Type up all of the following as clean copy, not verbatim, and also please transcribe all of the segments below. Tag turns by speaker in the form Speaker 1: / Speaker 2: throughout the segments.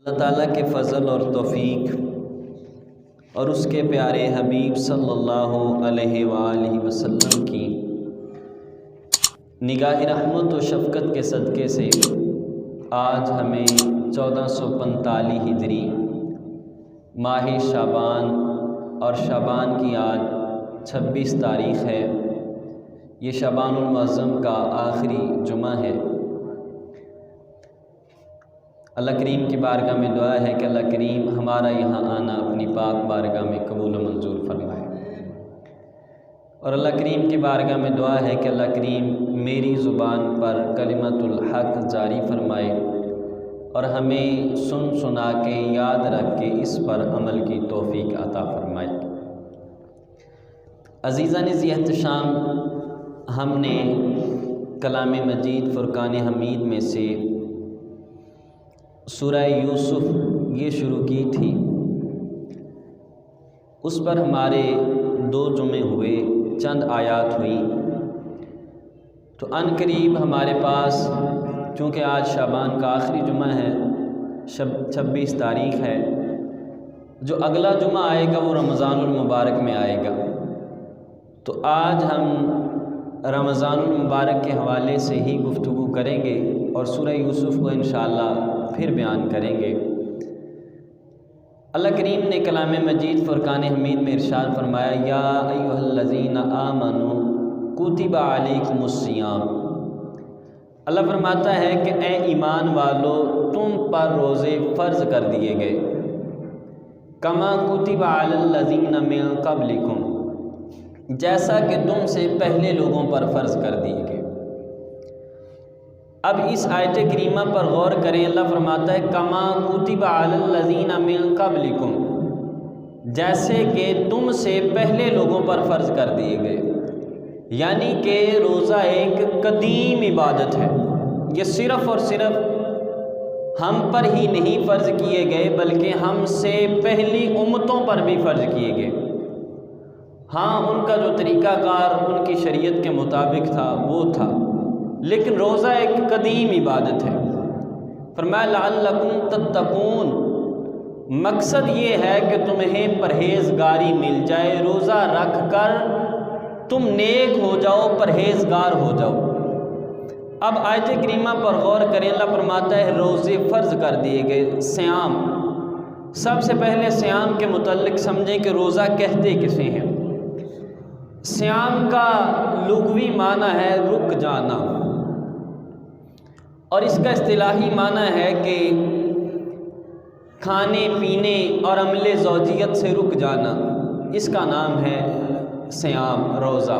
Speaker 1: اللہ تعالیٰ کے فضل اور توفیق اور اس کے پیارے حبیب صلی اللہ علیہ وآلہ وسلم کی نگاہ رحمت و شفقت کے صدقے سے آج ہمیں 1445 ہجری ماہ شعبان اور شعبان کی آج 26 تاریخ ہے۔ یہ شعبان المعظم کا آخری جمعہ ہے۔ اللہ کریم کی بارگاہ میں دعا ہے کہ اللہ کریم ہمارا یہاں آنا اپنی پاک بارگاہ میں قبول و منظور فرمائے، اور اللہ کریم کی بارگاہ میں دعا ہے کہ اللہ کریم میری زبان پر کلمت الحق جاری فرمائے اور ہمیں سن سنا کے یاد رکھ کے اس پر عمل کی توفیق عطا فرمائے۔ عزیزان ذی احتشام، ہم نے کلام مجید فرقان حمید میں سے سورہ یوسف یہ شروع کی تھی۔ اس پر ہمارے 2 جمعے ہوئے، چند آیات ہوئی، تو ان قریب ہمارے پاس چونکہ آج شعبان کا آخری جمعہ ہے، 26 تاریخ ہے، جو اگلا جمعہ آئے گا وہ رمضان المبارک میں آئے گا۔ تو آج ہم رمضان المبارک کے حوالے سے ہی گفتگو کریں گے اور سورہ یوسف کو انشاءاللہ پھر بیان کریں گے۔ اللہ کریم نے کلام مجید فرقان حمید میں ارشاد فرمایا، یا ایھا الذین آمنوا کتب علیکم الصیام۔ اللہ فرماتا ہے کہ اے ایمان والو، تم پر روزے فرض کر دیے گئے، کما کتب علی الذین من قبلکم، جیسا کہ تم سے پہلے لوگوں پر فرض کر دیے گئے۔ اب اس آیت کریمہ پر غور کریں۔ اللہ فرماتا ہے کما کتب علی الذین من قبلکم، جیسے کہ تم سے پہلے لوگوں پر فرض کر دیے گئے، یعنی کہ روزہ ایک قدیم عبادت ہے۔ یہ صرف اور صرف ہم پر ہی نہیں فرض کیے گئے بلکہ ہم سے پہلی امتوں پر بھی فرض کیے گئے۔ ہاں، ان کا جو طریقہ کار ان کی شریعت کے مطابق تھا وہ تھا، لیکن روزہ ایک قدیم عبادت ہے۔ فرمایا لعلکم تتقون، مقصد یہ ہے کہ تمہیں پرہیزگاری مل جائے، روزہ رکھ کر تم نیک ہو جاؤ، پرہیزگار ہو جاؤ۔ اب آیت کریمہ پر غور کریں۔ اللہ فرماتا ہے روزے فرض کر دیے گئے۔ سیام، سب سے پہلے سیام کے متعلق سمجھیں کہ روزہ کہتے کسے ہیں۔ سیام کا لغوی معنی ہے رک جانا، اور اس کا اصطلاحی معنی ہے کہ کھانے پینے اور عمل زوجیت سے رک جانا، اس کا نام ہے سیام، روزہ۔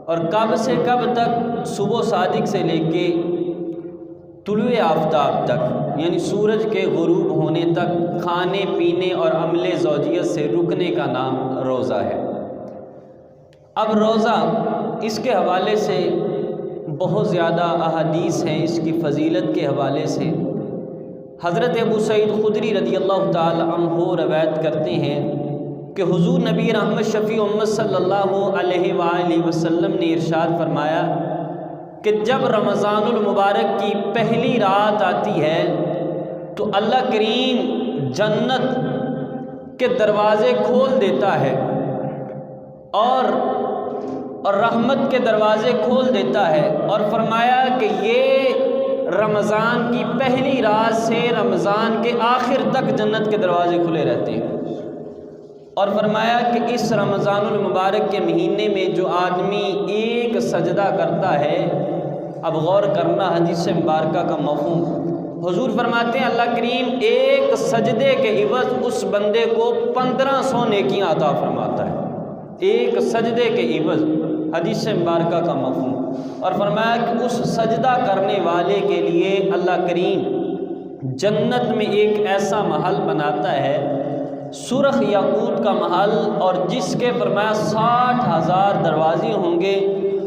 Speaker 1: اور کب سے کب تک؟ صبح صادق سے لے کے طلوع آفتاب تک، یعنی سورج کے غروب ہونے تک کھانے پینے اور عمل زوجیت سے رکنے کا نام روزہ ہے۔ اب روزہ، اس کے حوالے سے بہت زیادہ احادیث ہیں اس کی فضیلت کے حوالے سے۔ حضرت ابو سعید خدری رضی اللہ تعالی عنہ روایت کرتے ہیں کہ حضور نبی رحمت شفیع امت صلی اللہ علیہ وآلہ وسلم نے ارشاد فرمایا کہ جب رمضان المبارک کی پہلی رات آتی ہے تو اللہ کریم جنت کے دروازے کھول دیتا ہے اور رحمت کے دروازے کھول دیتا ہے، اور فرمایا کہ یہ رمضان کی پہلی رات سے رمضان کے آخر تک جنت کے دروازے کھلے رہتے ہیں۔ اور فرمایا کہ اس رمضان المبارک کے مہینے میں جو آدمی ایک سجدہ کرتا ہے، اب غور کرنا حدیث مبارکہ کا مفہوم، حضور فرماتے ہیں اللہ کریم ایک سجدے کے عوض اس بندے کو 1500 نیکیاں عطا فرماتا ہے، ایک سجدے کے عوض، حدیث مبارکہ کا مفہوم۔ اور فرمایا کہ اس سجدہ کرنے والے کے لیے اللہ کریم جنت میں ایک ایسا محل بناتا ہے، سرخ یاقوت کا محل، اور جس کے فرمایا 60,000 دروازے ہوں گے،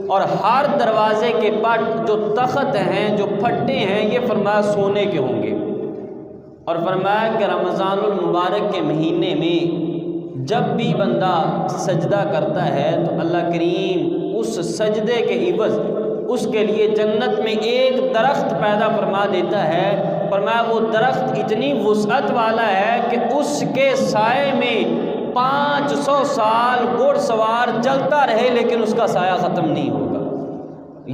Speaker 1: اور ہر دروازے کے پٹ جو تخت ہیں، جو پھٹے ہیں، یہ فرمایا سونے کے ہوں گے۔ اور فرمایا کہ رمضان المبارک کے مہینے میں جب بھی بندہ سجدہ کرتا ہے تو اللہ کریم اس سجدے کے عوض اس کے لیے جنت میں ایک درخت پیدا فرما دیتا ہے، فرمایا وہ درخت اتنی وسعت والا ہے کہ اس کے سائے میں 500 سال گھوڑ سوار چلتا رہے لیکن اس کا سایہ ختم نہیں ہوگا۔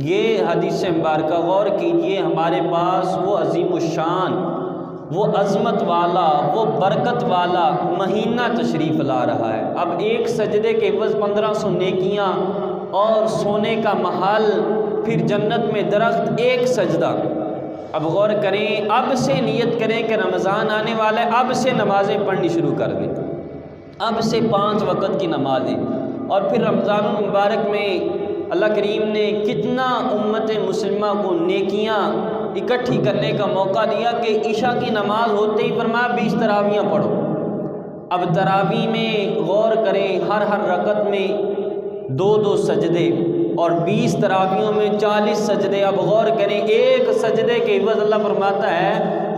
Speaker 1: یہ حدیث مبارکہ غور کیجئے، ہمارے پاس وہ عظیم الشان، وہ عظمت والا، وہ برکت والا مہینہ تشریف لا رہا ہے۔ اب ایک سجدے کے عوض 1500 نیکیاں اور سونے کا محل، پھر جنت میں درخت، ایک سجدہ۔ اب غور کریں، اب سے نیت کریں کہ رمضان آنے والا ہے، اب سے نمازیں پڑھنی شروع کر دیں، اب سے 5 وقت کی نمازیں۔ اور پھر رمضان المبارک میں اللہ کریم نے کتنا امت مسلمہ کو نیکیاں اکٹھی کرنے کا موقع دیا کہ عشاء کی نماز ہوتے ہی فرمایا 20 تراویحاں پڑھو۔ اب تراویح میں غور کریں، ہر رکعت میں 2 سجدے، اور 20 تراویحوں میں 40 سجدے۔ اب غور کریں، ایک سجدے کے عوض اللہ فرماتا ہے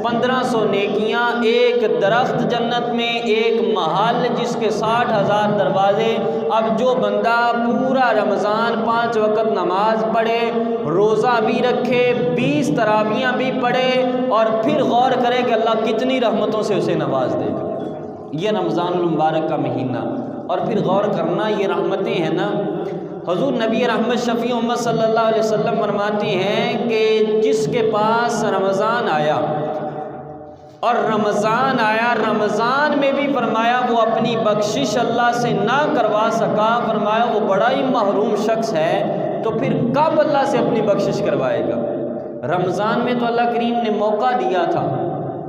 Speaker 1: 1500 نیکیاں، ایک درخت جنت میں، ایک محل جس کے 60,000 دروازے۔ اب جو بندہ پورا رمضان 5 وقت نماز پڑھے، روزہ بھی رکھے، 20 تراویحاں بھی پڑھے، اور پھر غور کرے کہ اللہ کتنی رحمتوں سے اسے نواز دے گا۔ یہ رمضان المبارک کا مہینہ، اور پھر غور کرنا یہ رحمتیں ہیں نا، حضور نبی رحمت شفیع امت صلی اللہ علیہ وسلم فرماتے ہیں کہ جس کے پاس رمضان آیا اور رمضان میں بھی فرمایا وہ اپنی بخشش اللہ سے نہ کروا سکا، فرمایا وہ بڑا ہی محروم شخص ہے، تو پھر کب اللہ سے اپنی بخشش کروائے گا؟ رمضان میں تو اللہ کریم نے موقع دیا تھا،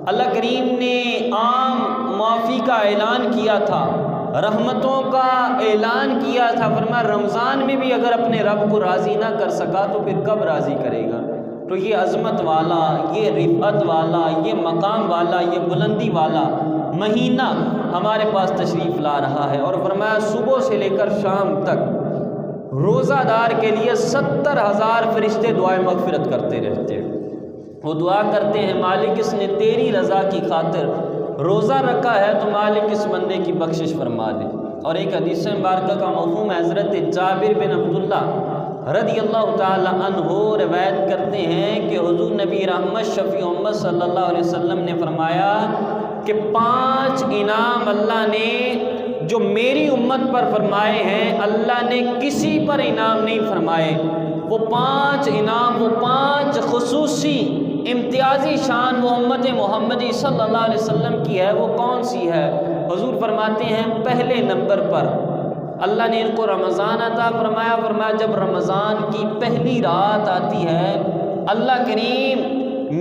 Speaker 1: اللہ کریم نے عام معافی کا اعلان کیا تھا، رحمتوں کا اعلان کیا تھا، فرمایا رمضان میں بھی اگر اپنے رب کو راضی نہ کر سکا تو پھر کب راضی کرے گا؟ تو یہ عظمت والا، یہ رفعت والا، یہ مقام والا، یہ بلندی والا مہینہ ہمارے پاس تشریف لا رہا ہے۔ اور فرمایا صبح سے لے کر شام تک روزہ دار کے لیے 70,000 فرشتے دعائیں مغفرت کرتے رہتے ہیں۔ وہ دعا کرتے ہیں مالک اس نے تیری رضا کی خاطر روزہ رکھا ہے تو مالک اس بندے کی بخشش فرما دے۔ اور ایک حدیث مبارکہ کا مفہوم حضرت جابر بن عبداللہ رضی اللہ تعالی عنہ روایت کرتے ہیں کہ حضور نبی رحمت شفیع امت صلی اللہ علیہ وسلم نے فرمایا کہ 5 انعام اللہ نے جو میری امت پر فرمائے ہیں اللہ نے کسی پر انعام نہیں فرمائے۔ وہ 5 انعام، وہ 5 خصوصی امتیازی شان وہ امت محمدی صلی اللہ علیہ وسلم کی ہے، وہ کون سی ہے؟ حضور فرماتے ہیں پہلے نمبر پر اللہ نے ان کو رمضان عطا فرمایا، فرمایا جب رمضان کی پہلی رات آتی ہے اللہ کریم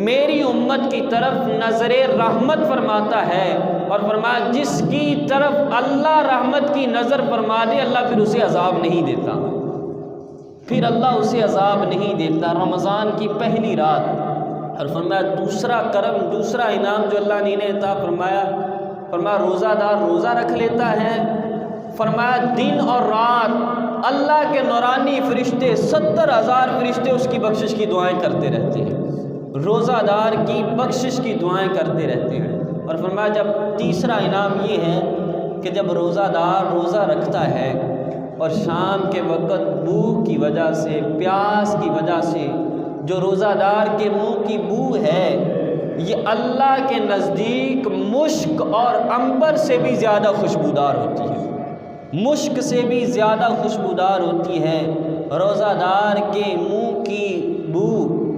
Speaker 1: میری امت کی طرف نظر رحمت فرماتا ہے، اور فرمایا جس کی طرف اللہ رحمت کی نظر فرما دے اللہ پھر اسے عذاب نہیں دیتا، پھر اللہ اسے عذاب نہیں دیتا۔ رمضان کی پہلی رات، اور فرمایا دوسرا کرم، دوسرا انعام جو اللہ نے انہیں عطا فرمایا، فرمایا روزہ دار روزہ رکھ لیتا ہے، فرمایا دن اور رات اللہ کے نورانی فرشتے 70,000 فرشتے اس کی بخشش کی دعائیں کرتے رہتے ہیں، روزہ دار کی بخشش کی دعائیں کرتے رہتے ہیں۔ اور فرمایا جب تیسرا انعام یہ ہے کہ جب روزہ دار روزہ رکھتا ہے اور شام کے وقت بھوک کی وجہ سے، پیاس کی وجہ سے جو روزہ دار کے منہ کی بو ہے یہ اللہ کے نزدیک مشک اور عنبر سے بھی زیادہ خوشبودار ہوتی ہے، مشک سے بھی زیادہ خوشبودار ہوتی ہے۔ روزہ دار کے منہ کی بو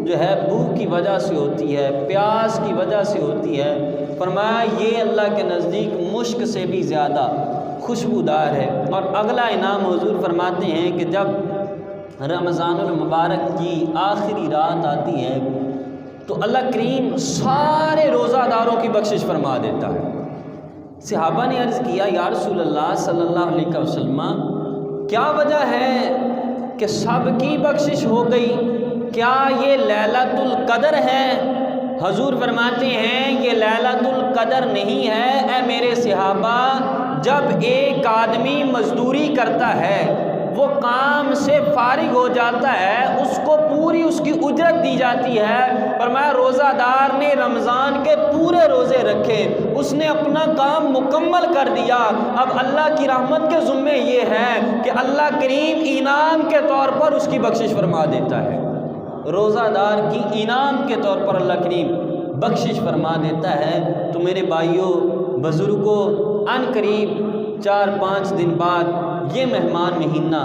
Speaker 1: جو ہے بو کی وجہ سے ہوتی ہے، پیاس کی وجہ سے ہوتی ہے، فرمایا یہ اللہ کے نزدیک مشک سے بھی زیادہ خوشبودار ہے۔ اور اگلا انعام حضور فرماتے ہیں کہ جب رمضان المبارک کی آخری رات آتی ہے تو اللہ کریم سارے روزہ داروں کی بخشش فرما دیتا ہے۔ صحابہ نے عرض کیا یا رسول اللہ صلی اللہ علیہ وسلم کیا وجہ ہے کہ سب کی بخشش ہو گئی؟ کیا یہ لیلۃ القدر ہے؟ حضور فرماتے ہیں یہ لیلۃ القدر نہیں ہے اے میرے صحابہ، جب ایک آدمی مزدوری کرتا ہے، وہ کام سے فارغ ہو جاتا ہے، اس کو پوری اس کی اجرت دی جاتی ہے۔ فرمایا روزہ دار نے رمضان کے پورے روزے رکھے، اس نے اپنا کام مکمل کر دیا، اب اللہ کی رحمت کے ذمے یہ ہے کہ اللہ کریم انعام کے طور پر اس کی بخشش فرما دیتا ہے۔ روزہ دار کی انعام کے طور پر اللہ کریم بخشش فرما دیتا ہے۔ تو میرے بھائیوں بزرگوں، ان قریب 4-5 دن بعد یہ مہمان مہینہ،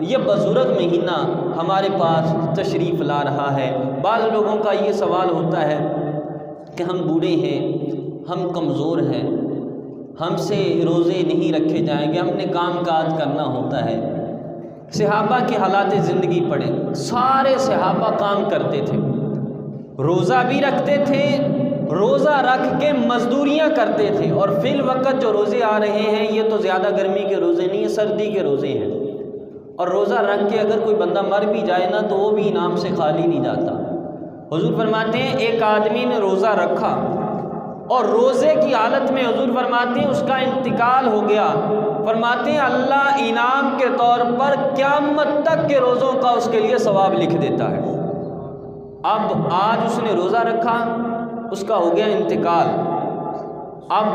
Speaker 1: یہ بزرگ مہینہ ہمارے پاس تشریف لا رہا ہے۔ بعض لوگوں کا یہ سوال ہوتا ہے کہ ہم بوڑھے ہیں، ہم کمزور ہیں، ہم سے روزے نہیں رکھے جائیں گے، ہم نے کام کاج کرنا ہوتا ہے۔ صحابہ کے حالات زندگی پڑھیں، سارے صحابہ کام کرتے تھے، روزہ بھی رکھتے تھے، روزہ رکھ کے مزدوریاں کرتے تھے، اور فی الوقت جو روزے آ رہے ہیں یہ تو زیادہ گرمی کے روزے نہیں ہیں، سردی کے روزے ہیں، اور روزہ رکھ کے اگر کوئی بندہ مر بھی جائے نا تو وہ بھی انعام سے خالی نہیں جاتا۔ حضور فرماتے ہیں ایک آدمی نے روزہ رکھا اور روزے کی حالت میں حضور فرماتے ہیں اس کا انتقال ہو گیا، فرماتے ہیں اللہ انعام کے طور پر قیامت تک کے روزوں کا اس کے لیے ثواب لکھ دیتا ہے۔ اب آج اس نے روزہ رکھا، اس کا ہو گیا انتقال، اب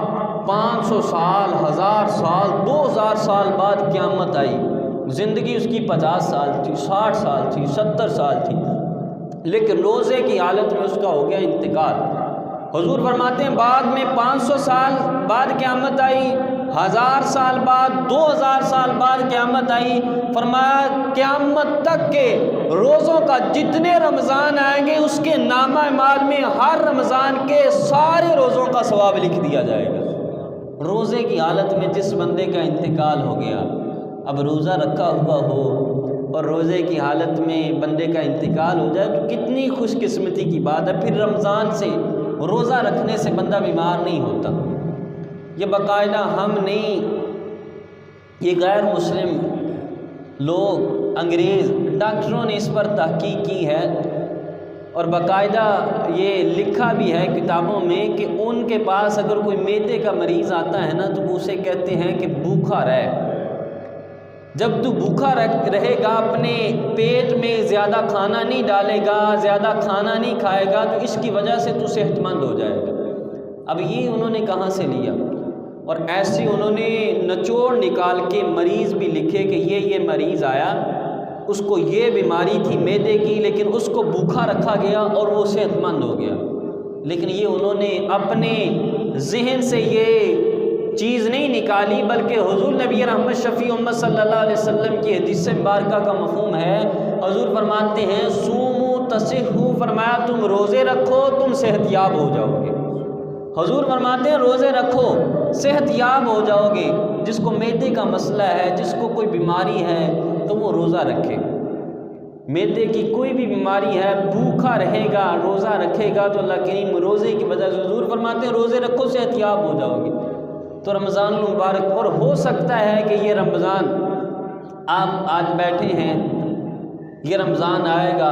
Speaker 1: 500 سال، 1000 سال، 2000 سال بعد قیامت آئی، زندگی اس کی 50 سال تھی، 60 سال تھی، 70 سال تھی، لیکن روزے کی حالت میں اس کا ہو گیا انتقال۔ حضور فرماتے ہیں بعد میں 500 سال بعد قیامت آئی، 1000 سال بعد، 2000 سال بعد قیامت آئی، فرمایا قیامت تک کے روزوں کا جتنے رمضان آئیں گے اس کے نامہ اعمال میں ہر رمضان کے سارے روزوں کا ثواب لکھ دیا جائے گا۔ روزے کی حالت میں جس بندے کا انتقال ہو گیا، اب روزہ رکھا ہوا ہو اور روزے کی حالت میں بندے کا انتقال ہو جائے تو کتنی خوش قسمتی کی بات ہے۔ پھر رمضان سے روزہ رکھنے سے بندہ بیمار نہیں ہوتا، یہ باقاعدہ ہم نہیں، یہ غیر مسلم لوگ، انگریز ڈاکٹروں نے اس پر تحقیق کی ہے، اور باقاعدہ یہ لکھا بھی ہے کتابوں میں کہ ان کے پاس اگر کوئی معدے کا مریض آتا ہے نا تو وہ اسے کہتے ہیں کہ بھوکا رہ، جب تو بھوکا رہے گا، اپنے پیٹ میں زیادہ کھانا نہیں ڈالے گا، زیادہ کھانا نہیں کھائے گا، تو اس کی وجہ سے تو صحت مند ہو جائے گا۔ اب یہ انہوں نے کہاں سے لیا، اور ایسے انہوں نے نچوڑ نکال کے مریض بھی لکھے کہ یہ مریض آیا، اس کو یہ بیماری تھی معدے کی، لیکن اس کو بھوکا رکھا گیا اور وہ صحت مند ہو گیا۔ لیکن یہ انہوں نے اپنے ذہن سے یہ چیز نہیں نکالی، بلکہ حضور نبی رحمت شفیع امت صلی اللہ علیہ وسلم کی حدیث مبارکہ کا مفہوم ہے۔ حضور فرماتے ہیں صوموا تصحوا، فرمایا تم روزے رکھو تم صحت یاب ہو جاؤ گے۔ حضور فرماتے ہیں روزے رکھو صحت یاب ہو جاؤ گے۔ جس کو معدے کا مسئلہ ہے، جس کو کوئی بیماری ہے تو وہ روزہ رکھے، معدے کی کوئی بھی بیماری ہے، بھوکا رہے گا، روزہ رکھے گا تو اللہ کریم روزے کی وجہ سے، حضور فرماتے ہیں روزے رکھو صحت یاب ہو جاؤ گے۔ تو رمضان المبارک، اور ہو سکتا ہے کہ یہ رمضان آپ آج بیٹھے ہیں، یہ رمضان آئے گا،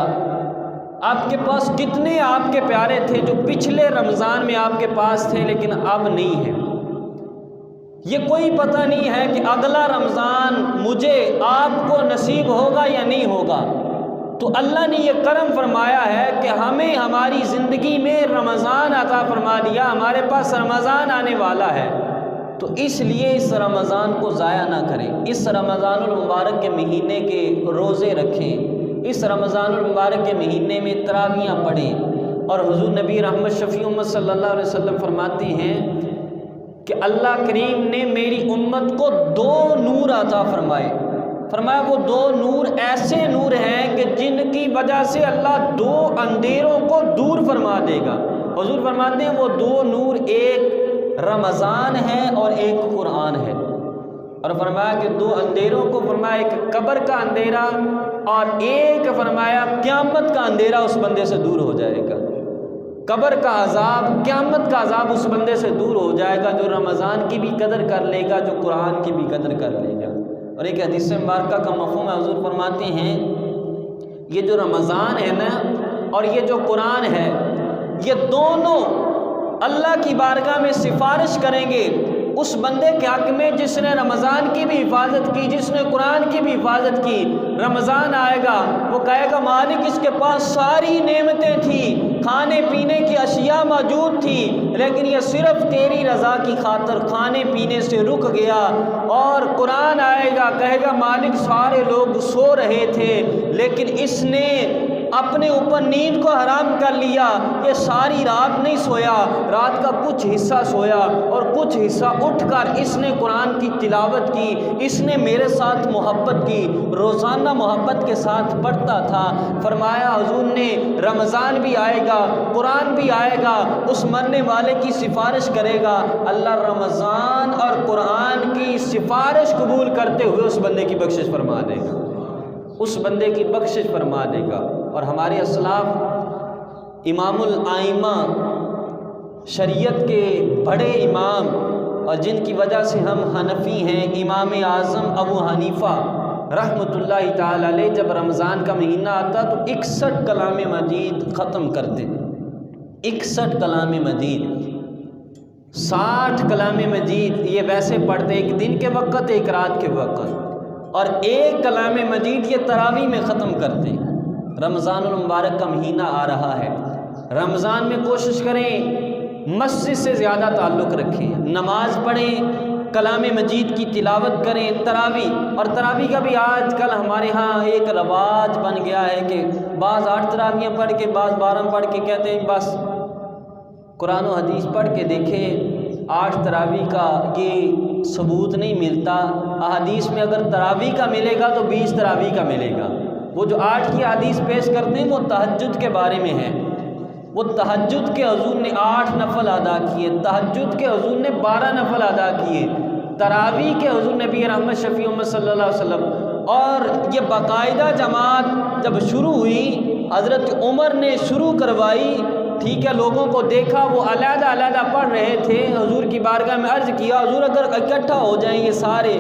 Speaker 1: آپ کے پاس کتنے آپ کے پیارے تھے جو پچھلے رمضان میں آپ کے پاس تھے لیکن اب نہیں ہیں، یہ کوئی پتہ نہیں ہے کہ اگلا رمضان مجھے آپ کو نصیب ہوگا یا نہیں ہوگا۔ تو اللہ نے یہ کرم فرمایا ہے کہ ہمیں ہماری زندگی میں رمضان عطا فرما دیا، ہمارے پاس رمضان آنے والا ہے، تو اس لیے اس رمضان کو ضائع نہ کریں، اس رمضان المبارک کے مہینے کے روزے رکھیں، اس رمضان المبارک کے مہینے میں تراویحاں پڑھیں۔ اور حضور نبی رحمت شفیع امت صلی اللہ علیہ وسلم فرماتے ہیں کہ اللہ کریم نے میری امت کو 2 نور عطا فرمائے، فرمایا وہ 2 نور ایسے نور ہیں کہ جن کی وجہ سے اللہ 2 اندھیروں کو دور فرما دے گا۔ حضور فرماتے ہیں وہ 2 نور، ایک رمضان ہے اور ایک قرآن ہے، اور فرمایا کہ 2 اندھیروں کو، فرمایا ایک قبر کا اندھیرا اور ایک فرمایا قیامت کا اندھیرا اس بندے سے دور ہو جائے گا، قبر کا عذاب، قیامت کا عذاب اس بندے سے دور ہو جائے گا جو رمضان کی بھی قدر کر لے گا، جو قرآن کی بھی قدر کر لے گا۔ اور ایک حدیث مبارکہ کا مفہوم ہے، حضور فرماتے ہیں یہ جو رمضان ہے نا اور یہ جو قرآن ہے، یہ دونوں اللہ کی بارگاہ میں سفارش کریں گے اس بندے کے حق میں جس نے رمضان کی بھی حفاظت کی، جس نے قرآن کی بھی حفاظت کی۔ رمضان آئے گا، وہ کہے گا مالک اس کے پاس ساری نعمتیں تھیں، کھانے پینے کی اشیاء موجود تھی، لیکن یہ صرف تیری رضا کی خاطر کھانے پینے سے رک گیا۔ اور قرآن آئے گا، کہے گا مالک سارے لوگ سو رہے تھے لیکن اس نے اپنے اوپر نیند کو حرام کر لیا، یہ ساری رات نہیں سویا، رات کا کچھ حصہ سویا اور کچھ حصہ اٹھ کر اس نے قرآن کی تلاوت کی، اس نے میرے ساتھ محبت کی، روزانہ محبت کے ساتھ پڑھتا تھا۔ فرمایا حضور نے رمضان بھی آئے گا، قرآن بھی آئے گا، اس مرنے والے کی سفارش کرے گا، اللہ رمضان اور قرآن کی سفارش قبول کرتے ہوئے اس بندے کی بخشش فرما دے گا، اس بندے کی بخشش فرما دے گا۔ اور ہمارے اسلاف امام الائمہ، شریعت کے بڑے امام، اور جن کی وجہ سے ہم حنفی ہیں، امام اعظم ابو حنیفہ رحمۃ اللہ تعالی علیہ، جب رمضان کا مہینہ آتا تو 61 کلام مجید ختم کرتے، 61 کلام مجید، 60 کلام مجید یہ ویسے پڑھتے ایک دن کے وقت، ایک رات کے وقت، اور ایک کلام مجید یہ تراویح میں ختم کرتے۔ رمضان المبارک کا مہینہ آ رہا ہے، رمضان میں کوشش کریں مسجد سے زیادہ تعلق رکھیں، نماز پڑھیں، کلام مجید کی تلاوت کریں، تراویح، اور تراویح کا بھی آج کل ہمارے ہاں ایک رواج بن گیا ہے کہ بعض 8 تراویحیں پڑھ کے، بعض 12 پڑھ کے کہتے ہیں بس قرآن و حدیث پڑھ کے دیکھیں 8 تراویح کا یہ ثبوت نہیں ملتا، احادیث میں اگر تراویح کا ملے گا تو 20 تراویح کا ملے گا۔ وہ جو 8 کی حدیث پیش کرتے ہیں وہ تہجد کے بارے میں ہے، وہ تہجد کے حضور نے 8 نفل ادا کیے، تہجد کے حضور نے 12 نفل ادا کیے، تراویح کے حضور نبی رحمت شفیع امت صلی اللہ علیہ وسلم۔ اور یہ باقاعدہ جماعت جب شروع ہوئی، حضرت عمر نے شروع کروائی، ٹھیک ہے، لوگوں کو دیکھا وہ علیحدہ علیحدہ پڑھ رہے تھے، حضور کی بارگاہ میں عرض کیا حضور اگر اکٹھا ہو جائیں یہ سارے،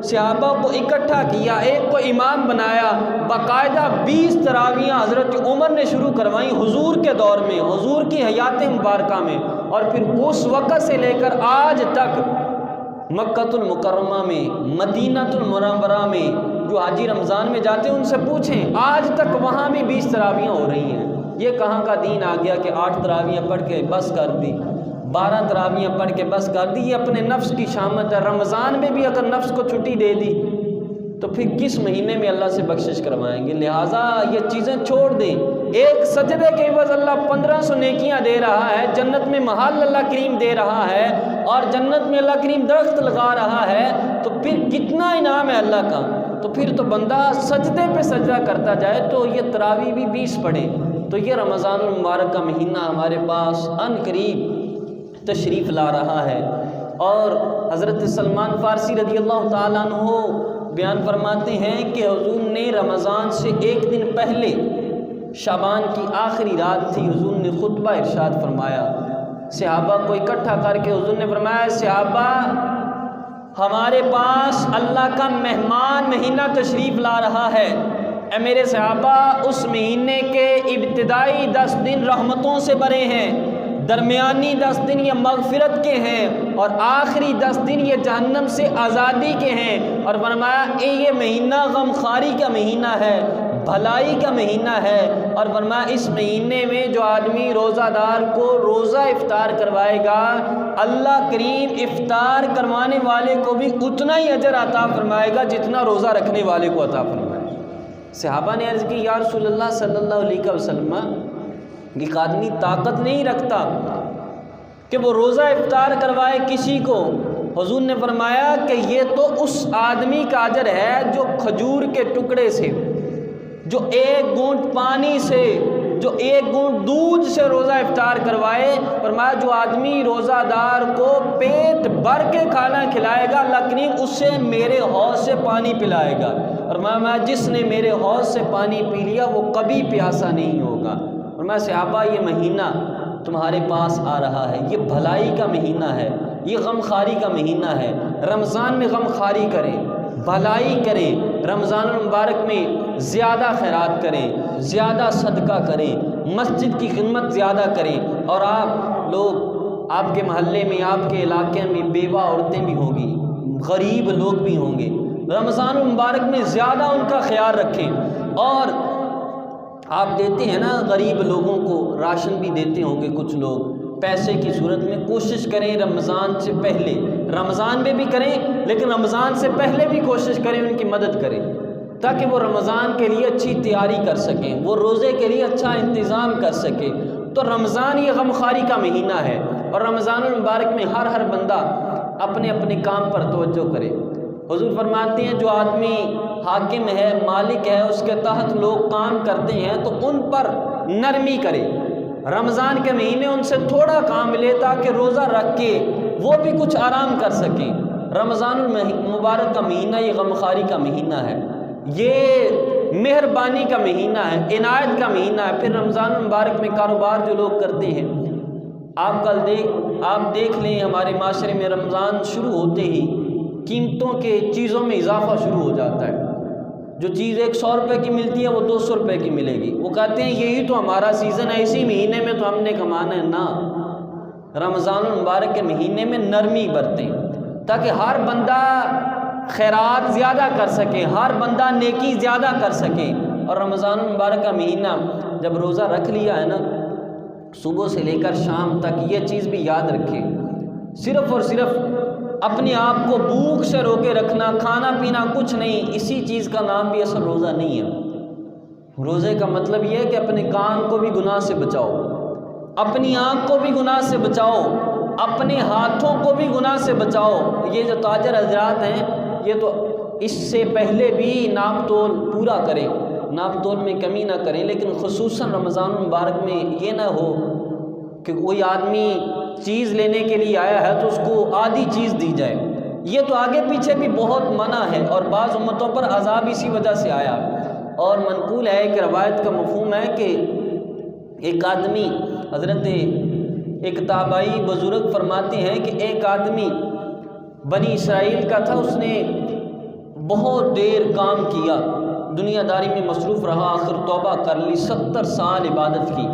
Speaker 1: صحابہ کو اکٹھا کیا، ایک کو امام بنایا، باقاعدہ 20 تراویحیں حضرت عمر نے شروع کروائیں حضور کے دور میں، حضور کی حیات مبارکہ میں، اور پھر اس وقت سے لے کر آج تک مکہ المکرمہ میں، مدینہ المنورہ میں جو حاجی رمضان میں جاتے ہیں ان سے پوچھیں، آج تک وہاں بھی 20 تراویحیں ہو رہی ہیں۔ یہ کہاں کا دین آ گیا کہ 8 تراویحیں پڑھ کے بس کر دی، 12 تراویحیں پڑھ کے بس کر دی، یہ اپنے نفس کی شامت ہے۔ رمضان میں بھی اگر نفس کو چھٹی دے دی تو پھر کس مہینے میں اللہ سے بخشش کروائیں گے؟ لہٰذا یہ چیزیں چھوڑ دیں۔ ایک سجدے کے عوض اللہ 1500 نیکیاں دے رہا ہے، جنت میں محل اللہ کریم دے رہا ہے، اور جنت میں اللہ کریم درخت لگا رہا ہے، تو پھر کتنا انعام ہے اللہ کا۔ تو پھر تو بندہ سجدے پہ سجدہ کرتا جائے تو یہ تراویح بھی 20 پڑھے۔ تو یہ رمضان المبارک کا مہینہ ہمارے پاس ان قریب تشریف لا رہا ہے، اور حضرت سلمان فارسی رضی اللہ تعالیٰ عنہ بیان فرماتے ہیں کہ حضور نے رمضان سے ایک دن پہلے شعبان کی آخری رات تھی، حضور نے خطبہ ارشاد فرمایا، صحابہ کو اکٹھا کر کے حضور نے فرمایا صحابہ ہمارے پاس اللہ کا مہمان مہینہ تشریف لا رہا ہے، اے میرے صحابہ اس مہینے کے ابتدائی 10 دن رحمتوں سے بھرے ہیں، درمیانی 10 دن یہ مغفرت کے ہیں، اور آخری 10 دن یہ جہنم سے آزادی کے ہیں۔ اور فرمایا یہ مہینہ غمخواری کا مہینہ ہے، بھلائی کا مہینہ ہے، اور فرمایا اس مہینے میں جو آدمی روزہ دار کو روزہ افطار کروائے گا اللہ کریم افطار کروانے والے کو بھی اتنا ہی اجر عطا فرمائے گا جتنا روزہ رکھنے والے کو عطا فرمائے۔ صحابہ نے عرض کی یا رسول اللہ صلی اللہ علیہ وسلم، ایک آدمی طاقت نہیں رکھتا کہ وہ روزہ افطار کروائے کسی کو۔ حضور نے فرمایا کہ یہ تو اس آدمی کا اجر ہے جو کھجور کے ٹکڑے سے، جو 1 گھونٹ پانی سے، جو 1 گھونٹ دودھ سے روزہ افطار کروائے۔ فرمایا جو آدمی روزہ دار کو پیٹ بھر کے کھانا کھلائے گا اللہ کریم اس سے میرے حوض سے پانی پلائے گا، اور میں جس نے میرے حوض سے پانی پی لیا وہ کبھی پیاسا نہیں ہوگا۔ اور میں صحابہ یہ مہینہ تمہارے پاس آ رہا ہے، یہ بھلائی کا مہینہ ہے، یہ غمخواری کا مہینہ ہے۔ رمضان میں غمخواری کریں، بھلائی کریں، رمضان المبارک میں زیادہ خیرات کریں، زیادہ صدقہ کریں، مسجد کی خدمت زیادہ کریں۔ اور آپ لوگ، آپ کے محلے میں، آپ کے علاقے میں بیوہ عورتیں بھی ہوں گی، غریب لوگ بھی ہوں گے، رمضان المبارک میں زیادہ ان کا خیال رکھیں۔ اور آپ دیتے ہیں نا غریب لوگوں کو راشن بھی دیتے ہوں گے کچھ لوگ پیسے کی صورت میں، کوشش کریں رمضان سے پہلے، رمضان میں بھی کریں لیکن رمضان سے پہلے بھی کوشش کریں ان کی مدد کریں۔ تاکہ وہ رمضان کے لیے اچھی تیاری کر سکیں، وہ روزے کے لیے اچھا انتظام کر سکیں۔ تو رمضان یہ غمخواری کا مہینہ ہے، اور رمضان المبارک میں ہر بندہ اپنے اپنے کام پر توجہ کرے۔ حضور فرماتے ہیں جو آدمی حاکم ہے، مالک ہے، اس کے تحت لوگ کام کرتے ہیں تو ان پر نرمی کرے، رمضان کے مہینے ان سے تھوڑا کام لے تاکہ روزہ رکھ کے وہ بھی کچھ آرام کر سکیں۔ رمضان المبارک کا مہینہ یہ غمخواری کا مہینہ ہے، یہ مہربانی کا مہینہ ہے، عنایت کا مہینہ ہے۔ پھر رمضان المبارک میں کاروبار جو لوگ کرتے ہیں، آپ دیکھ لیں ہمارے معاشرے میں رمضان شروع ہوتے ہی قیمتوں کے چیزوں میں اضافہ شروع ہو جاتا ہے۔ جو چیز 100 روپے کی ملتی ہے وہ 200 روپے کی ملے گی۔ وہ کہتے ہیں یہی تو ہمارا سیزن ہے، اسی مہینے میں تو ہم نے کمانا ہے۔ نہ، رمضان المبارک کے مہینے میں نرمی برتیں تاکہ ہر بندہ خیرات زیادہ کر سکے، ہر بندہ نیکی زیادہ کر سکے۔ اور رمضان المبارک کا مہینہ جب روزہ رکھ لیا ہے نا، صبح سے لے کر شام تک یہ چیز بھی یاد رکھیں، صرف اور صرف اپنے آپ کو بھوک سے روکے رکھنا، کھانا پینا کچھ نہیں، اسی چیز کا نام بھی اصل روزہ نہیں ہے۔ روزے کا مطلب یہ ہے کہ اپنے کان کو بھی گناہ سے بچاؤ، اپنی آنکھ کو بھی گناہ سے بچاؤ، اپنے ہاتھوں کو بھی گناہ سے بچاؤ۔ یہ جو تاجر حضرات ہیں یہ تو اس سے پہلے بھی ناپ تول پورا کریں، ناپ تول میں کمی نہ کریں، لیکن خصوصاً رمضان المبارک میں یہ نہ ہو کہ کوئی آدمی چیز لینے کے لیے آیا ہے تو اس کو آدھی چیز دی جائے۔ یہ تو آگے پیچھے بھی بہت منع ہے، اور بعض امتوں پر عذاب اسی وجہ سے آیا۔ اور منقول ہے کہ روایت کا مفہوم ہے کہ ایک آدمی، حضرت ایک تابعی بزرگ فرماتے ہیں کہ ایک آدمی بنی اسرائیل کا تھا، اس نے بہت دیر کام کیا، دنیا داری میں مصروف رہا، آخر توبہ کر لی، 70 سال عبادت کی،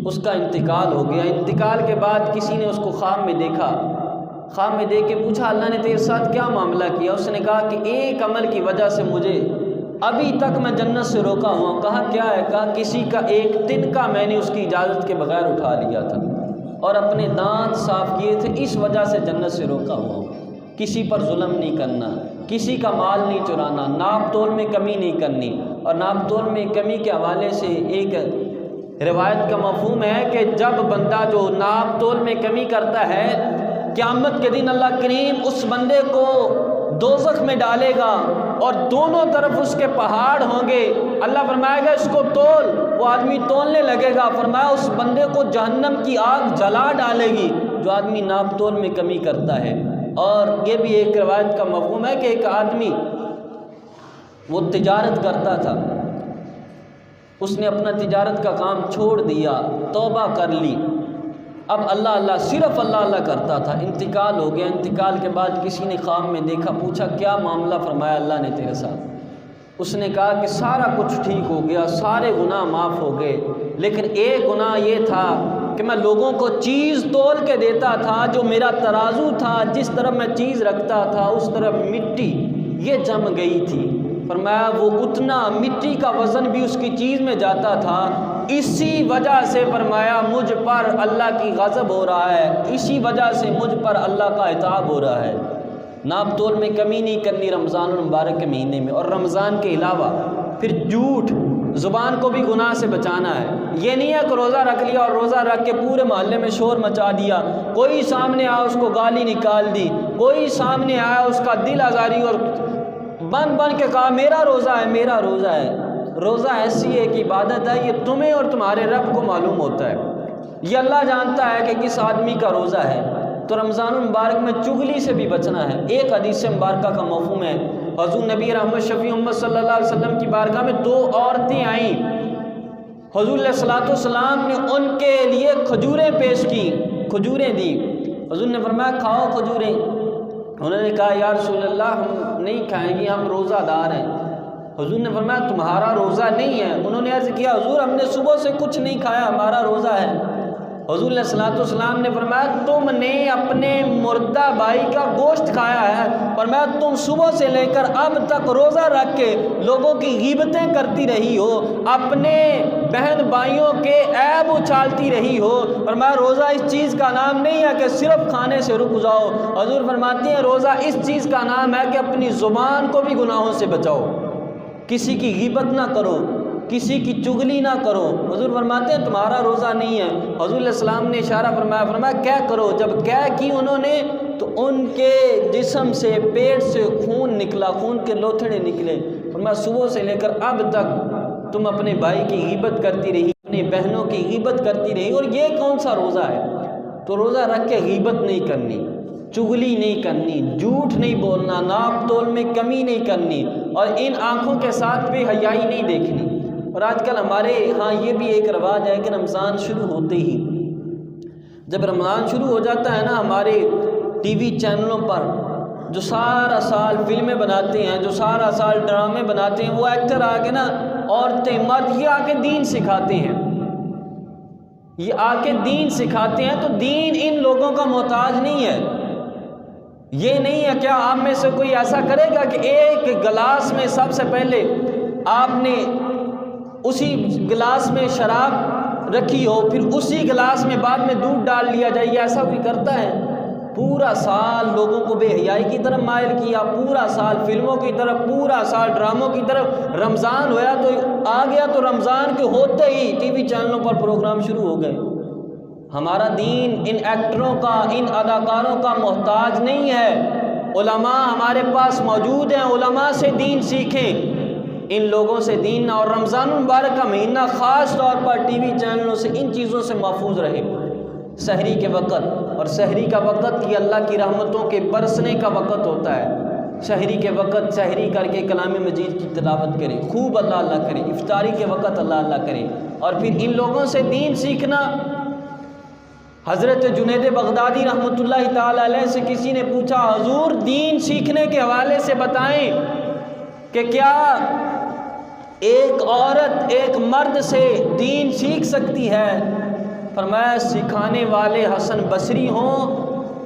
Speaker 1: اس کا انتقال ہو گیا۔ انتقال کے بعد کسی نے اس کو خواب میں دیکھا، خواب میں دیکھ کے پوچھا اللہ نے تیرے ساتھ کیا معاملہ کیا؟ اس نے کہا کہ ایک عمل کی وجہ سے مجھے ابھی تک میں جنت سے روکا ہوا۔ کہا کیا ہے؟ کہا کسی کا ایک تنکا میں نے اس کی اجازت کے بغیر اٹھا لیا تھا اور اپنے دانت صاف کیے تھے، اس وجہ سے جنت سے روکا ہوا ہوں۔ کسی پر ظلم نہیں کرنا، کسی کا مال نہیں چرانا، ناپ تول میں کمی نہیں کرنی۔ اور ناپ تول میں کمی کے حوالے سے ایک روایت کا مفہوم ہے کہ جب بندہ جو ناپ تول میں کمی کرتا ہے، قیامت کے دن اللہ کریم اس بندے کو دوزخ میں ڈالے گا اور دونوں طرف اس کے پہاڑ ہوں گے۔ اللہ فرمائے گا اس کو تول، وہ آدمی تولنے لگے گا، فرمایا اس بندے کو جہنم کی آگ جلا ڈالے گی جو آدمی ناپ تول میں کمی کرتا ہے۔ اور یہ بھی ایک روایت کا مفہوم ہے کہ ایک آدمی وہ تجارت کرتا تھا، اس نے اپنا تجارت کا کام چھوڑ دیا، توبہ کر لی، اب اللہ صرف اللہ کرتا تھا، انتقال ہو گیا۔ انتقال کے بعد کسی نے خواب میں دیکھا، پوچھا کیا معاملہ؟ فرمایا اللہ نے تیرے ساتھ۔ اس نے کہا کہ سارا کچھ ٹھیک ہو گیا، سارے گناہ معاف ہو گئے، لیکن ایک گناہ یہ تھا کہ میں لوگوں کو چیز تول کے دیتا تھا، جو میرا ترازو تھا، جس طرح میں چیز رکھتا تھا اس طرح مٹی یہ جم گئی تھی۔ فرمایا وہ اتنا مٹی کا وزن بھی اس کی چیز میں جاتا تھا، اسی وجہ سے فرمایا مجھ پر اللہ کی غضب ہو رہا ہے، اسی وجہ سے مجھ پر اللہ کا عتاب ہو رہا ہے۔ ناپ تول میں کمی نہیں کرنی رمضان المبارک کے مہینے میں۔ اور رمضان کے علاوہ پھر جھوٹ، زبان کو بھی گناہ سے بچانا ہے۔ یہ نہیں ہے کہ روزہ رکھ لیا اور روزہ رکھ کے پورے محلے میں شور مچا دیا، کوئی سامنے آیا اس کو گالی نکال دی، کوئی سامنے آیا اس کا دل آزاری اور بن کے کہا میرا روزہ ہے، میرا روزہ ہے۔ روزہ ایسی ایک عبادت ہے، یہ تمہیں اور تمہارے رب کو معلوم ہوتا ہے، یہ اللہ جانتا ہے کہ کس آدمی کا روزہ ہے۔ تو رمضان المبارک میں چغلی سے بھی بچنا ہے۔ ایک حدیث مبارکہ کا مفہوم ہے، حضور نبی رحمت شفیع امت صلی اللہ علیہ وسلم کی بارگاہ میں 2 عورتیں آئیں، حضور علیہ الصلوۃ والسلام نے ان کے لیے کھجوریں پیش کی، کھجوریں دی۔ حضور نے فرمایا کھاؤ کھجوریں۔ انہوں نے کہا یا رسول اللہ ہم نہیں کھائیں گے، ہم روزہ دار ہیں۔ حضور نے فرمایا تمہارا روزہ نہیں ہے۔ انہوں نے عرض کیا حضور ہم نے صبح سے کچھ نہیں کھایا، ہمارا روزہ ہے۔ حضور علیہ الصلوۃ والسلام نے فرمایا تم نے اپنے مردہ بھائی کا گوشت کھایا ہے، فرمایا تم صبح سے لے کر اب تک روزہ رکھ کے لوگوں کی غیبتیں کرتی رہی ہو، اپنے بہن بھائیوں کے عیب اچھالتی رہی ہو۔ فرمایا روزہ اس چیز کا نام نہیں ہے کہ صرف کھانے سے رک جاؤ، حضور فرماتے ہیں روزہ اس چیز کا نام ہے کہ اپنی زبان کو بھی گناہوں سے بچاؤ، کسی کی غیبت نہ کرو، کسی کی چغلی نہ کرو۔ حضور فرماتے ہیں تمہارا روزہ نہیں ہے۔ حضور علیہ السلام نے اشارہ فرمایا کیا کرو؟ جب کیا کی انہوں نے تو ان کے جسم سے، پیٹ سے خون نکلا، خون کے لوتھڑے نکلے۔ فرمایا صبح سے لے کر اب تک تم اپنے بھائی کی غیبت کرتی رہی، اپنی بہنوں کی غیبت کرتی رہی، اور یہ کون سا روزہ ہے؟ تو روزہ رکھ کے غیبت نہیں کرنی، چغلی نہیں کرنی، جھوٹ نہیں بولنا، ناپ تول میں کمی نہیں کرنی، اور ان آنکھوں کے ساتھ بھی حیائی نہیں دیکھنی۔ اور آج کل ہمارے ہاں یہ بھی ایک رواج ہے کہ رمضان شروع ہوتے ہی، جب رمضان شروع ہو جاتا ہے نا، ہمارے ٹی وی چینلوں پر جو سارا سال فلمیں بناتے ہیں، جو سارا سال ڈرامے بناتے ہیں، وہ ایکٹر آ کے نا، عورتیں مرد یہ آ کے دین سکھاتے ہیں، یہ آ کے دین سکھاتے ہیں۔ تو دین ان لوگوں کا محتاج نہیں ہے۔ یہ نہیں ہے کیا آپ میں سے کوئی ایسا کرے گا کہ ایک گلاس میں سب سے پہلے آپ نے اسی گلاس میں شراب رکھی ہو، پھر اسی گلاس میں بعد میں دودھ ڈال لیا جائے؟ یہ ایسا کوئی کرتا ہے؟ پورا سال لوگوں کو بے حیائی کی طرف مائل کیا، پورا سال فلموں کی طرف، پورا سال ڈراموں کی طرف۔ رمضان ہوا تو آ گیا تو رمضان کے ہوتے ہی ٹی وی چینلوں پر پروگرام شروع ہو گئے۔ ہمارا دین ان ایکٹروں کا، ان اداکاروں کا محتاج نہیں ہے۔ علماء ہمارے پاس موجود ہیں، علماء سے دین سیکھیں، ان لوگوں سے دین نہ۔ اور رمضان المبارک کا مہینہ خاص طور پر ٹی وی چینلوں سے ان چیزوں سے محفوظ رہے۔ سحری کے وقت، اور سحری کا وقت یہ اللہ کی رحمتوں کے برسنے کا وقت ہوتا ہے۔ سحری کے وقت سحری کر کے کلام مجید کی تلاوت کرے، خوب اللہ اللہ کرے، افطاری کے وقت اللہ اللہ کرے، اور پھر ان لوگوں سے دین سیکھنا۔ حضرت جنید بغدادی رحمۃ اللہ تعالی علیہ سے کسی نے پوچھا حضور دین سیکھنے کے حوالے سے بتائیں کہ کیا ایک عورت ایک مرد سے دین سیکھ سکتی ہے؟ فرمایا سکھانے والے حسن بصری ہوں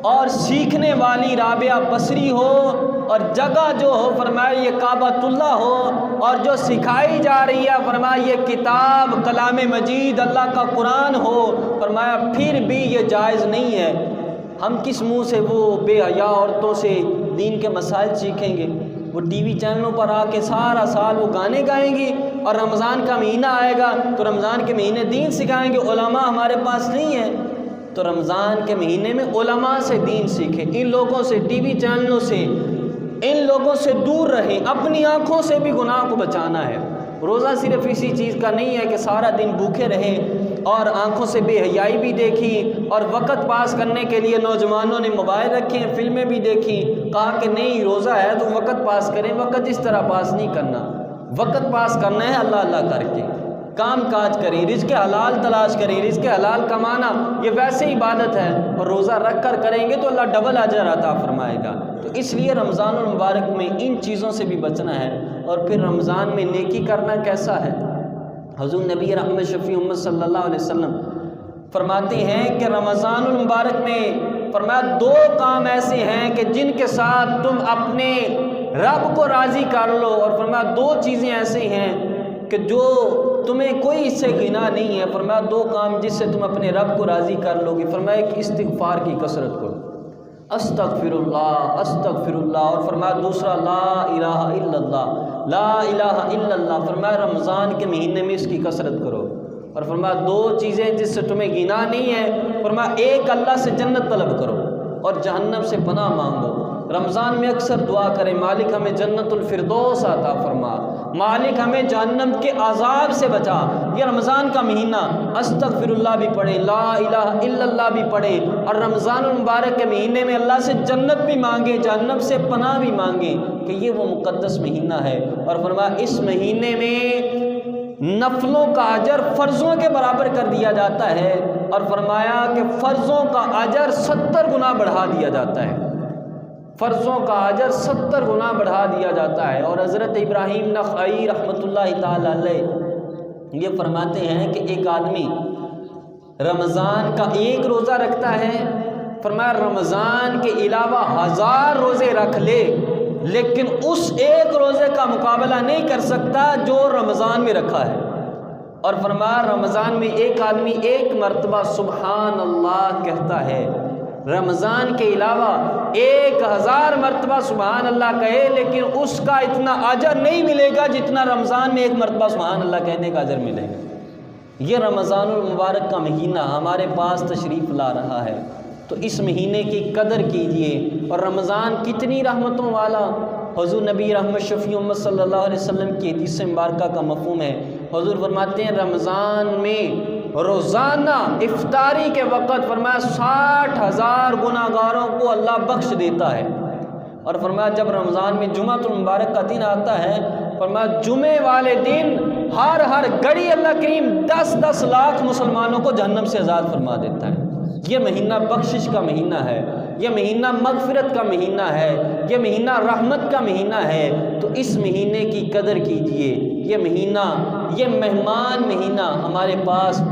Speaker 1: اور سیکھنے والی رابعہ بصری ہو، اور جگہ جو ہو فرمایا یہ کعبۃ اللہ ہو، اور جو سکھائی جا رہی ہے فرمایا یہ کتاب کلام مجید اللہ کا قرآن ہو۔ فرمایا پھر بھی یہ جائز نہیں ہے۔ ہم کس منہ سے وہ بے حیا عورتوں سے دین کے مسائل سیکھیں گے؟ وہ ٹی وی چینلوں پر آ کے سارا سال وہ گانے گائیں گی، اور رمضان کا مہینہ آئے گا تو رمضان کے مہینے دین سکھائیں گے۔ علماء ہمارے پاس نہیں ہے، تو رمضان کے مہینے میں علماء سے دین سیکھیں، ان لوگوں سے، ٹی وی چینلوں سے، ان لوگوں سے دور رہیں۔ اپنی آنکھوں سے بھی گناہ کو بچانا ہے۔ روزہ صرف اسی چیز کا نہیں ہے کہ سارا دن بھوکے رہیں اور آنکھوں سے بے حیائی بھی دیکھی، اور وقت پاس کرنے کے لیے نوجوانوں نے موبائل رکھے، فلمیں بھی دیکھی۔ کہا کہ نہیں روزہ ہے تو وقت پاس کریں۔ وقت اس طرح پاس نہیں کرنا، وقت پاس کرنا ہے اللہ اللہ کر کے، کام کاج کریں، رزق حلال تلاش کریں، رزق حلال کمانا یہ ویسے عبادت ہے، اور روزہ رکھ کر کریں گے تو اللہ ڈبل اجر عطا فرمائے گا۔ تو اس لیے رمضان المبارک میں ان چیزوں سے بھی بچنا ہے۔ اور پھر رمضان میں نیکی کرنا کیسا ہے؟ حضور نبی رحمت شفیع امت صلی اللہ علیہ وسلم فرماتے ہیں کہ رمضان المبارک میں فرمایا دو کام ایسے ہیں کہ جن کے ساتھ تم اپنے رب کو راضی کر لو، اور فرمایا دو چیزیں ایسے ہیں کہ جو تمہیں کوئی اس سے گناہ نہیں ہے۔ فرمایا دو کام جس سے تم اپنے رب کو راضی کر لو گے۔ فرمایا کہ استغفار کی کثرت کرو، استغفر اللہ استغفر اللہ، اور فرمایا دوسرا لا الہ الا اللہ، لا الہ الا اللہ۔ فرمایا رمضان کے مہینے میں اس کی کثرت کرو۔ اور فرمایا دو چیزیں جس سے تمہیں گناہ نہیں ہے، فرمایا ایک اللہ سے جنت طلب کرو اور جہنم سے پناہ مانگو۔ رمضان میں اکثر دعا کریں مالک ہمیں جنت الفردوس عطا فرما، مالک ہمیں جہنم کے عذاب سے بچا۔ یہ رمضان کا مہینہ استغفر اللہ بھی پڑھیں، لا الہ الا اللہ بھی پڑھیں، اور رمضان المبارک کے مہینے میں اللہ سے جنت بھی مانگیں، جہنم سے پناہ بھی مانگیں کہ یہ وہ مقدس مہینہ ہے۔ اور فرمایا اس مہینے میں نفلوں کا اجر فرضوں کے برابر کر دیا جاتا ہے، اور فرمایا کہ فرضوں کا اجر 70 گنا بڑھا دیا جاتا ہے، فرضوں کا اجر 70 گنا بڑھا دیا جاتا ہے۔ اور حضرت ابراہیم نخعی رحمۃ اللہ تعالی علیہ یہ فرماتے ہیں کہ ایک آدمی رمضان کا ایک روزہ رکھتا ہے، فرمایا رمضان کے علاوہ 1000 روزے رکھ لے لیکن اس ایک روزے کا مقابلہ نہیں کر سکتا جو رمضان میں رکھا ہے۔ اور فرمایا رمضان میں ایک آدمی ایک مرتبہ سبحان اللہ کہتا ہے، رمضان کے علاوہ 1000 مرتبہ سبحان اللہ کہے، لیکن اس کا اتنا اجر نہیں ملے گا جتنا رمضان میں ایک مرتبہ سبحان اللہ کہنے کا اجر ملے گا۔ یہ رمضان المبارک کا مہینہ ہمارے پاس تشریف لا رہا ہے، تو اس مہینے کی قدر کیجئے۔ اور رمضان کتنی رحمتوں والا، حضور نبی رحمت شفیع امت صلی اللہ علیہ وسلم کی حدیث مبارکہ کا مفہوم ہے۔ حضور فرماتے ہیں رمضان میں روزانہ افطاری کے وقت فرمایا 60,000 گناہگاروں کو اللہ بخش دیتا ہے۔ اور فرمایا جب رمضان میں جمعۃ المبارک کا دن آتا ہے، فرمایا جمعے والے دن ہر گھڑی اللہ کریم 10 لاکھ مسلمانوں کو جہنم سے آزاد فرما دیتا ہے۔ یہ مہینہ بخشش کا مہینہ ہے، یہ مہینہ مغفرت کا مہینہ ہے، یہ مہینہ رحمت کا مہینہ ہے۔ تو اس مہینے کی قدر کیجئے۔ یہ مہینہ، یہ مہمان مہینہ ہمارے پاس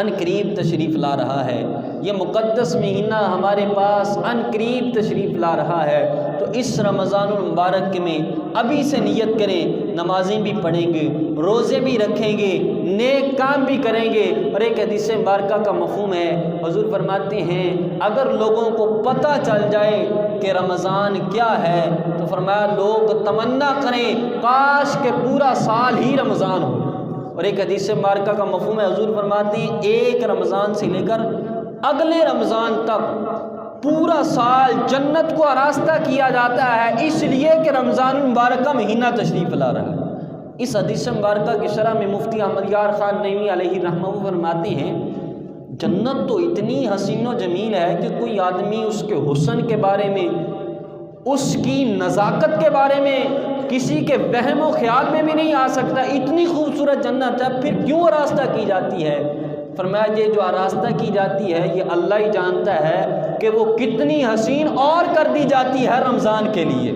Speaker 1: ان قریب تشریف لا رہا ہے، یہ مقدس مہینہ ہمارے پاس ان قریب تشریف لا رہا ہے۔ تو اس رمضان المبارک میں ابھی سے نیت کریں، نمازیں بھی پڑھیں گے، روزے بھی رکھیں گے، نیک کام بھی کریں گے۔ اور ایک حدیث مبارکہ کا مفہوم ہے، حضور فرماتے ہیں اگر لوگوں کو پتہ چل جائے کہ رمضان کیا ہے تو فرمایا لوگ تمنا کریں کاش کہ پورا سال ہی رمضان ہو۔ اور ایک حدیث مبارکہ کا مفہوم ہے، حضور فرماتے ہیں ایک رمضان سے لے کر اگلے رمضان تک پورا سال جنت کو آراستہ کیا جاتا ہے، اس لیے کہ رمضان المبارک کا مہینہ تشریف لا رہا ہے۔ اس حدیث مبارکہ کی شرح میں مفتی احمد یار خان نعیمی علیہ رحمہ فرماتے ہیں جنت تو اتنی حسین و جمیل ہے کہ کوئی آدمی اس کے حسن کے بارے میں، اس کی نزاکت کے بارے میں کسی کے وہم و خیال میں بھی نہیں آ سکتا۔ اتنی خوبصورت جنت ہے، پھر کیوں آراستہ کی جاتی ہے؟ فرمایا یہ جو آراستہ کی جاتی ہے یہ اللہ ہی جانتا ہے کہ وہ کتنی حسین اور کر دی جاتی ہے رمضان کے لیے۔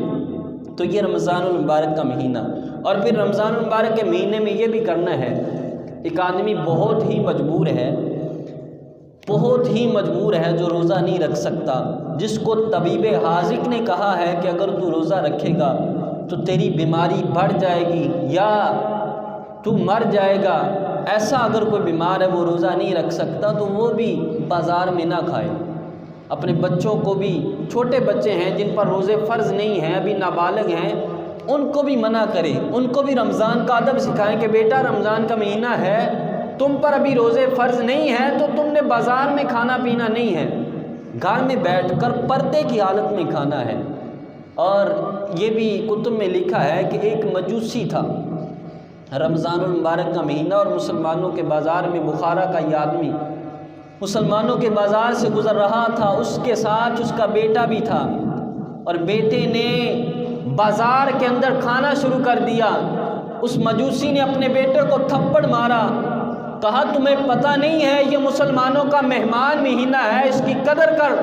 Speaker 1: تو یہ رمضان المبارک کا مہینہ، اور پھر رمضان المبارک کے مہینے میں یہ بھی کرنا ہے، ایک آدمی بہت ہی مجبور ہے جو روزہ نہیں رکھ سکتا، جس کو طبیب حاذق نے کہا ہے کہ اگر تو روزہ رکھے گا تو تیری بیماری بڑھ جائے گی یا تو مر جائے گا، ایسا اگر کوئی بیمار ہے وہ روزہ نہیں رکھ سکتا تو وہ بھی بازار میں نہ کھائے۔ اپنے بچوں کو بھی، چھوٹے بچے ہیں جن پر روزے فرض نہیں ہیں، ابھی نابالغ ہیں، ان کو بھی منع کرے، ان کو بھی رمضان کا ادب سکھائیں کہ بیٹا رمضان کا مہینہ ہے، تم پر ابھی روزے فرض نہیں ہیں تو تم نے بازار میں کھانا پینا نہیں ہے، گھر میں بیٹھ کر پردے کی حالت میں کھانا ہے۔ اور یہ بھی کتب میں لکھا ہے کہ ایک مجوسی تھا، رمضان المبارک کا مہینہ اور مسلمانوں کے بازار میں، بخارا کا یہ آدمی مسلمانوں کے بازار سے گزر رہا تھا، اس کے ساتھ اس کا بیٹا بھی تھا، اور بیٹے نے بازار کے اندر کھانا شروع کر دیا۔ اس مجوسی نے اپنے بیٹے کو تھپڑ مارا، کہا تمہیں پتہ نہیں ہے یہ مسلمانوں کا مہمان مہینہ ہے، اس کی قدر کر۔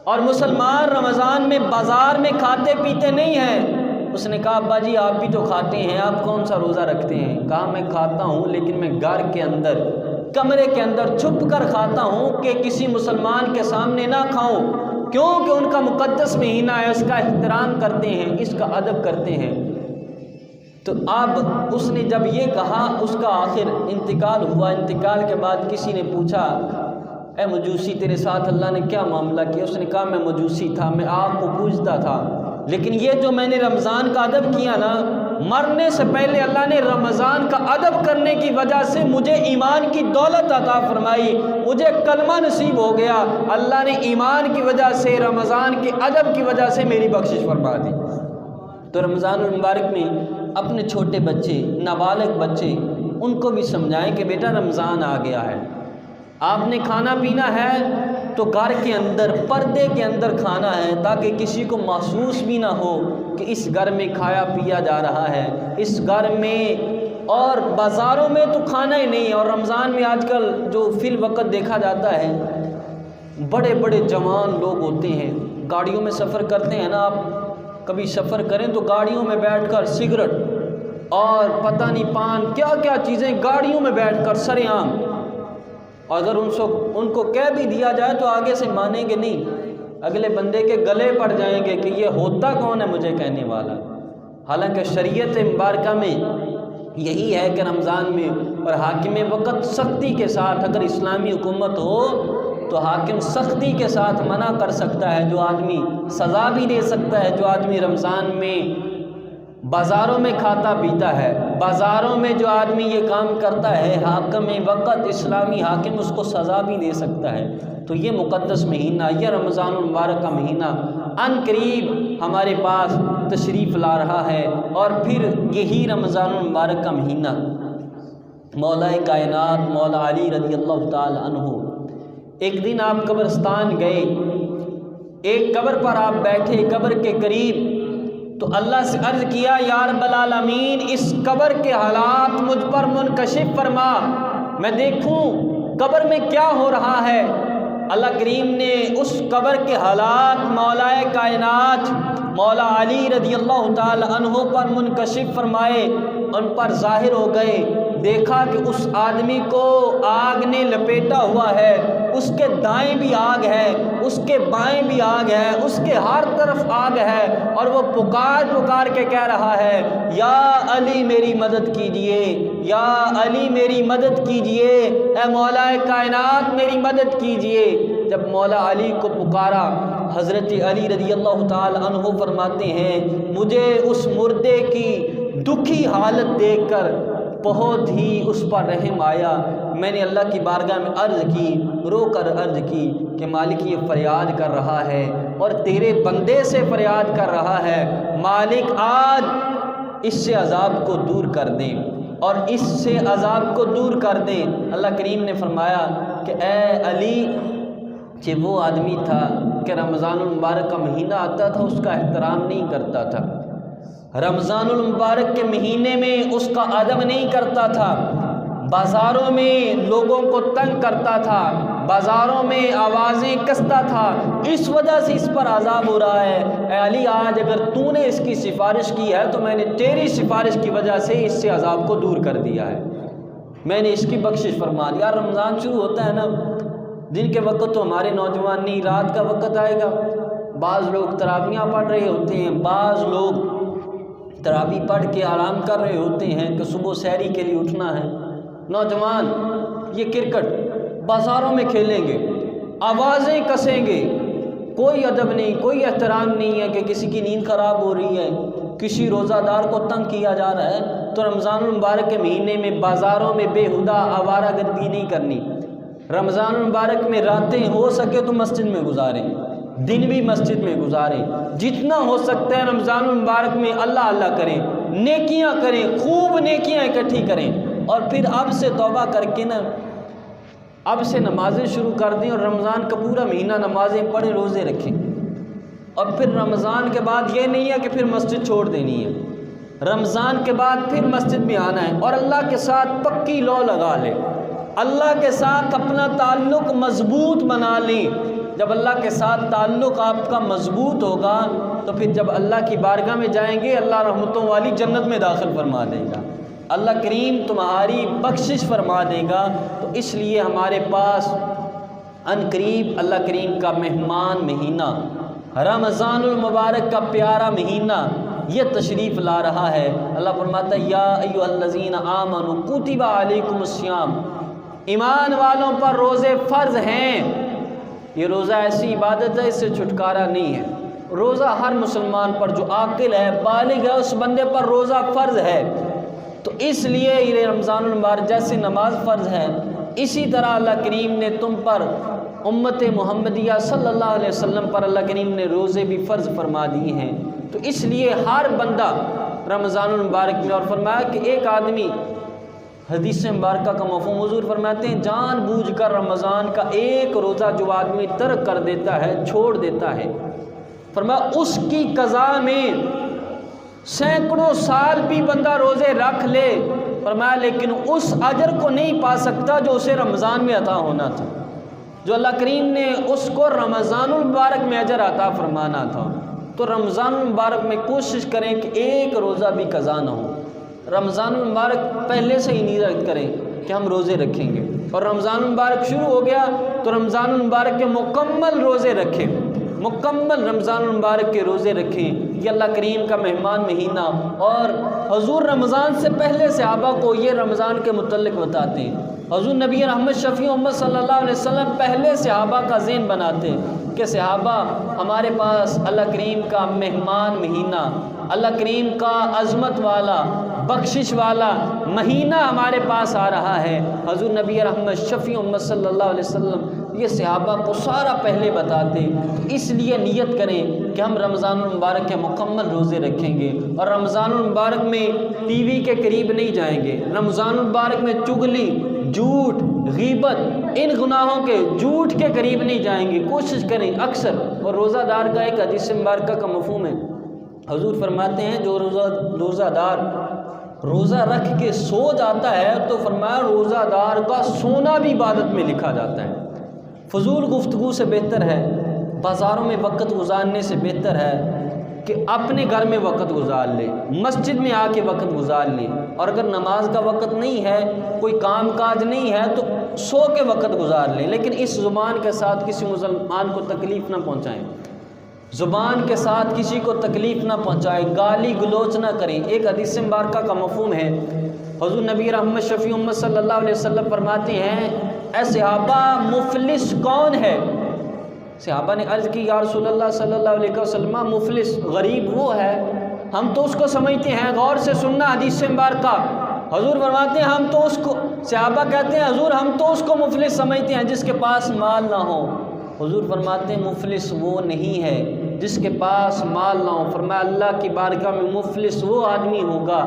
Speaker 1: اور مسلمان رمضان میں بازار میں کھاتے پیتے نہیں ہیں۔ اس نے کہا ابا جی آپ بھی تو کھاتے ہیں، آپ کون سا روزہ رکھتے ہیں؟ کہا میں کھاتا ہوں لیکن میں گھر کے اندر، کمرے کے اندر چھپ کر کھاتا ہوں کہ کسی مسلمان کے سامنے نہ کھاؤں، کیونکہ ان کا مقدس مہینہ ہے، اس کا احترام کرتے ہیں، اس کا ادب کرتے ہیں۔ تو اب اس نے جب یہ کہا، اس کا آخر انتقال ہوا۔ انتقال کے بعد کسی نے پوچھا اے مجوسی تیرے ساتھ اللہ نے کیا معاملہ کیا؟ اس نے کہا میں مجوسی تھا، میں آگ کو پوجتا تھا، لیکن یہ جو میں نے رمضان کا ادب کیا نا، مرنے سے پہلے اللہ نے رمضان کا ادب کرنے کی وجہ سے مجھے ایمان کی دولت عطا فرمائی، مجھے کلمہ نصیب ہو گیا، اللہ نے ایمان کی وجہ سے، رمضان کے ادب کی وجہ سے میری بخشش فرما دی۔ تو رمضان المبارک میں اپنے چھوٹے بچے، نابالغ بچے، ان کو بھی سمجھائیں کہ بیٹا رمضان آ گیا ہے، آپ نے کھانا پینا ہے تو گھر کے اندر، پردے کے اندر کھانا ہے، تاکہ کسی کو محسوس بھی نہ ہو کہ اس گھر میں کھایا پیا جا رہا ہے، اس گھر میں۔ اور بازاروں میں تو کھانا ہی نہیں۔ اور رمضان میں آج کل جو فی الوقت دیکھا جاتا ہے، بڑے بڑے جوان لوگ ہوتے ہیں، گاڑیوں میں سفر کرتے ہیں نا، آپ کبھی سفر کریں تو گاڑیوں میں بیٹھ کر سگریٹ اور پتہ نہیں پان کیا کیا چیزیں گاڑیوں میں بیٹھ کر سرے عام، اور اگر ان کو کہہ بھی دیا جائے تو آگے سے مانیں گے نہیں، اگلے بندے کے گلے پڑ جائیں گے کہ یہ ہوتا کون ہے مجھے کہنے والا۔ حالانکہ شریعت مبارکہ میں یہی ہے کہ رمضان میں اور حاکم وقت سختی کے ساتھ، اگر اسلامی حکومت ہو تو حاکم سختی کے ساتھ منع کر سکتا ہے، جو آدمی سزا بھی دے سکتا ہے، جو آدمی رمضان میں بازاروں میں کھاتا پیتا ہے، بازاروں میں جو آدمی یہ کام کرتا ہے، حاکم وقت اسلامی حاکم اس کو سزا بھی دے سکتا ہے۔ تو یہ مقدس مہینہ، یہ رمضان المبارک کا مہینہ ان قریب ہمارے پاس تشریف لا رہا ہے، اور پھر یہی رمضان المبارک کا مہینہ مولا کائنات مولا علی رضی اللہ تعالی عنہ، ایک دن آپ قبرستان گئے، ایک قبر پر آپ بیٹھے، قبر کے قریب، تو اللہ سے عرض کیا یا رب العالمین اس قبر کے حالات مجھ پر منکشف فرما، میں دیکھوں قبر میں کیا ہو رہا ہے۔ اللہ کریم نے اس قبر کے حالات مولا کائنات مولا علی رضی اللہ تعالی عنہ پر منکشف فرمائے، ان پر ظاہر ہو گئے۔ دیکھا کہ اس آدمی کو آگ نے لپیٹا ہوا ہے، اس کے دائیں بھی آگ ہے، اس کے بائیں بھی آگ ہے، اس کے ہر طرف آگ ہے، اور وہ پکار پکار کے کہہ رہا ہے یا علی میری مدد کیجئے، یا علی میری مدد کیجئے، اے مولا کائنات میری مدد کیجئے۔ جب مولا علی کو پکارا، حضرت علی رضی اللہ تعالی عنہ فرماتے ہیں مجھے اس مردے کی دکھی حالت دیکھ کر بہت ہی اس پر رحم آیا۔ میں نے اللہ کی بارگاہ میں عرض کی، رو کر عرض کی کہ مالک یہ فریاد کر رہا ہے اور تیرے بندے سے فریاد کر رہا ہے، مالک آج اس سے عذاب کو دور کر دیں، اور اس سے عذاب کو دور کر دیں۔ اللہ کریم نے فرمایا کہ اے علی، کہ وہ آدمی تھا کہ رمضان المبارک کا مہینہ آتا تھا اس کا احترام نہیں کرتا تھا، رمضان المبارک کے مہینے میں اس کا ادب نہیں کرتا تھا، بازاروں میں لوگوں کو تنگ کرتا تھا، بازاروں میں آوازیں کستا تھا، اس وجہ سے اس پر عذاب ہو رہا ہے۔ اے علی آج اگر تو نے اس کی سفارش کی ہے تو میں نے تیری سفارش کی وجہ سے اس سے عذاب کو دور کر دیا ہے، میں نے اس کی بخشش فرما دیا۔ رمضان شروع ہوتا ہے نا، دن کے وقت تو ہمارے نوجوان نہیں، رات کا وقت آئے گا، بعض لوگ تراویحاں پڑھ رہے ہوتے ہیں، بعض لوگ تراویح پڑھ کے آرام کر رہے ہوتے ہیں کہ صبح سحری کے لیے اٹھنا ہے۔ نوجوان یہ کرکٹ بازاروں میں کھیلیں گے، آوازیں کسیں گے، کوئی ادب نہیں، کوئی احترام نہیں ہے کہ کسی کی نیند خراب ہو رہی ہے، کسی روزہ دار کو تنگ کیا جا رہا ہے۔ تو رمضان المبارک کے مہینے میں بازاروں میں بے ہودہ آوارہ گردی نہیں کرنی۔ رمضان المبارک میں راتیں ہو سکے تو مسجد میں گزاریں، دن بھی مسجد میں گزاریں، جتنا ہو سکتا ہے رمضان المبارک میں اللہ اللہ کریں، نیکیاں کریں، خوب نیکیاں اکٹھی کریں، اور پھر اب سے توبہ کر کے نا اب سے نمازیں شروع کر دیں، اور رمضان کا پورا مہینہ نمازیں پڑھیں، روزے رکھیں، اور پھر رمضان کے بعد یہ نہیں ہے کہ پھر مسجد چھوڑ دینی ہے، رمضان کے بعد پھر مسجد میں آنا ہے، اور اللہ کے ساتھ پکی لو لگا لیں، اللہ کے ساتھ اپنا تعلق مضبوط بنا لیں۔ جب اللہ کے ساتھ تعلق آپ کا مضبوط ہوگا تو پھر جب اللہ کی بارگاہ میں جائیں گے اللہ رحمتوں والی جنت میں داخل فرما دے گا، اللہ کریم تمہاری بخشش فرما دے گا۔ تو اس لیے ہمارے پاس ان قریب اللہ کریم کا مہمان مہینہ رمضان المبارک کا پیارا مہینہ یہ تشریف لا رہا ہے۔ اللہ فرماتا ہے یا ایھا الذین آمنوا کتب علیکم الصیام، ایمان والوں پر روزے فرض ہیں۔ یہ روزہ ایسی عبادت ہے، اس سے چھٹکارا نہیں ہے۔ روزہ ہر مسلمان پر جو عاقل ہے بالغ ہے اس بندے پر روزہ فرض ہے۔ تو اس لیے یہ رمضان المبارک جیسے نماز فرض ہے، اسی طرح اللہ کریم نے تم پر امت محمدیہ صلی اللہ علیہ وسلم پر اللہ کریم نے روزے بھی فرض فرما دیے ہیں۔ تو اس لیے ہر بندہ رمضان المبارک میں، اور فرمایا کہ ایک آدمی، حدیث مبارکہ کا مفہوم حضور فرماتے ہیں جان بوجھ کر رمضان کا ایک روزہ جو آدمی ترک کر دیتا ہے، چھوڑ دیتا ہے، فرمایا اس کی قضا میں سینکڑوں سال بھی بندہ روزے رکھ لے، فرمایا لیکن اس اجر کو نہیں پا سکتا جو اسے رمضان میں عطا ہونا تھا، جو اللہ کریم نے اس کو رمضان المبارک میں اجر عطا فرمانا تھا۔ تو رمضان المبارک میں کوشش کریں کہ ایک روزہ بھی قضا نہ ہو۔ رمضان المبارک پہلے سے ہی نیت کریں کہ ہم روزے رکھیں گے، اور رمضان المبارک شروع ہو گیا تو رمضان المبارک کے مکمل روزے رکھیں۔ مکمل رمضان المبارک کے روزے رکھیں، یہ اللہ کریم کا مہمان مہینہ۔ اور حضور رمضان سے پہلے صحابہ کو یہ رمضان کے متعلق بتاتے ہیں۔ حضور نبی رحمت شفیع امت صلی اللہ علیہ وسلم پہلے صحابہ کا ذہن بناتے ہیں کہ صحابہ ہمارے پاس اللہ کریم کا مہمان مہینہ، اللہ کریم کا عظمت والا بخشش والا مہینہ ہمارے پاس آ رہا ہے۔ حضور نبی رحمت شفیع امت صلی اللہ علیہ وسلم یہ صحابہ کو سارا پہلے بتاتے، اس لیے نیت کریں کہ ہم رمضان المبارک کے مکمل روزے رکھیں گے، اور رمضان المبارک میں ٹی وی کے قریب نہیں جائیں گے، رمضان المبارک میں چغلی، جھوٹ، غیبت، ان گناہوں کے جھوٹ کے قریب نہیں جائیں گے، کوشش کریں اکثر۔ اور روزہ دار کا ایک حدیث مبارکہ کا مفہوم ہے، حضور فرماتے ہیں جو روزہ دار روزہ رکھ کے سو جاتا ہے تو فرمایا روزہ دار کا سونا بھی عبادت میں لکھا جاتا ہے۔ فضول گفتگو سے بہتر ہے، بازاروں میں وقت گزارنے سے بہتر ہے کہ اپنے گھر میں وقت گزار لے، مسجد میں آ کے وقت گزار لے، اور اگر نماز کا وقت نہیں ہے، کوئی کام کاج نہیں ہے تو سو کے وقت گزار لیں، لیکن اس زبان کے ساتھ کسی مسلمان کو تکلیف نہ پہنچائیں، زبان کے ساتھ کسی کو تکلیف نہ پہنچائیں، گالی گلوچ نہ کریں۔ ایک حدیث مبارکہ کا مفہوم ہے، حضور نبی رحمت شفیع امت صلی اللہ علیہ وسلم فرماتے ہیں اے صحابہ مفلس کون ہے؟ صحابہ نے عرض کی یا رسول اللہ صلی اللہ علیہ وسلم مفلس غریب وہ ہے، ہم تو اس کو سمجھتے ہیں، غور سے سننا حدیث مبارکہ۔ حضور فرماتے ہیں ہم تو اس کو، صحابہ کہتے ہیں حضور ہم تو اس کو مفلس سمجھتے ہیں جس کے پاس مال نہ ہو۔ حضور فرماتے ہیں مفلس وہ نہیں ہے جس کے پاس مال نہ ہو، فرمایا اللہ کی بارگاہ میں مفلس وہ آدمی ہوگا،